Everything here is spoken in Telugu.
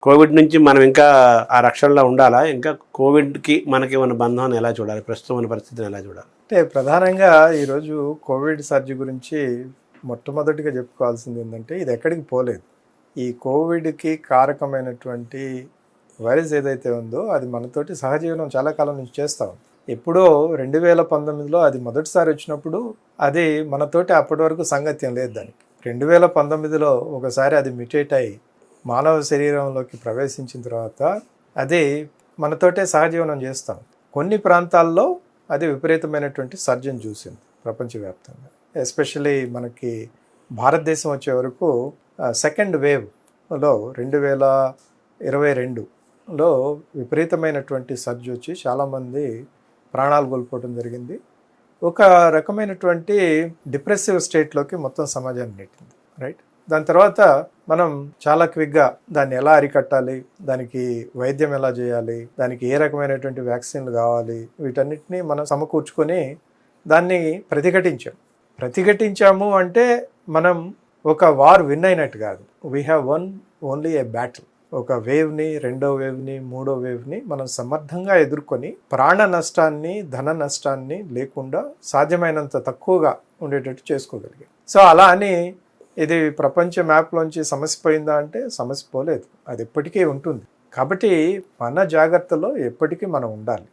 కోవిడ్ నుంచి మనం ఇంకా ఆ రక్షణలో ఉండాలా? ఇంకా కోవిడ్‌కి మనకి ఉన్న బంధాన్ని ఎలా చూడాలి? ప్రస్తుతం ఉన్న పరిస్థితిని ఎలా చూడాలి? అంటే ప్రధానంగా ఈరోజు కోవిడ్ సర్జ్ గురించి మొట్టమొదటిగా చెప్పుకోవాల్సింది ఏంటంటే ఇది ఎక్కడికి పోలేదు. ఈ కోవిడ్కి కారకమైనటువంటి వైరస్ ఏదైతే ఉందో అది మనతోటి సహజీవనం చాలా కాలం నుంచి చేస్తూ ఉంది. ఎప్పుడో 2019లో అది మొదటిసారి వచ్చినప్పుడు అది మనతోటి అప్పటి వరకు సంగత్యం లేదు దానికి. 2019లో ఒకసారి అది మ్యుటేట్ అయ్యి మానవ శరీరంలోకి ప్రవేశించిన తర్వాత అది మనతోటే సహజీవనం చేస్తాం. కొన్ని ప్రాంతాల్లో అది విపరీతమైనటువంటి సర్జన్ చూసింది ప్రపంచవ్యాప్తంగా. ఎస్పెషల్లీ మనకి భారతదేశం వచ్చే వరకు సెకండ్ వేవ్లో 2022లో విపరీతమైనటువంటి సర్జ్ వచ్చి చాలామంది ప్రాణాలు కోల్పోవడం జరిగింది. ఒక రకమైనటువంటి డిప్రెసివ్ స్టేట్లోకి మొత్తం సమాజాన్ని నెట్టింది, రైట్. దాని తర్వాత మనం చాలా క్విక్గా దాన్ని ఎలా అరికట్టాలి, దానికి వైద్యం ఎలా చేయాలి, దానికి ఏ రకమైనటువంటి వ్యాక్సిన్లు కావాలి, వీటన్నిటిని మనం సమకూర్చుకొని దాన్ని ప్రతిఘటించాము అంటే మనం ఒక వార్ విన్ అయినట్టు కాదు. We have one only A battle. ఒక వేవ్ని, రెండో వేవ్ని, మూడో వేవ్ని మనం సమర్థంగా ఎదుర్కొని ప్రాణ నష్టాన్ని, ధన నష్టాన్ని లేకుండా సాధ్యమైనంత తక్కువగా ఉండేటట్టు చేసుకోగలిగాం. సో అలా అని ఇది ప్రపంచ మ్యాప్లోంచి సమస్య పోయిందా అంటే సమస్య పోలేదు, అది ఎప్పటికీ ఉంటుంది. కాబట్టి మన జాగ్రత్తలో ఎప్పటికీ మనం ఉండాలి.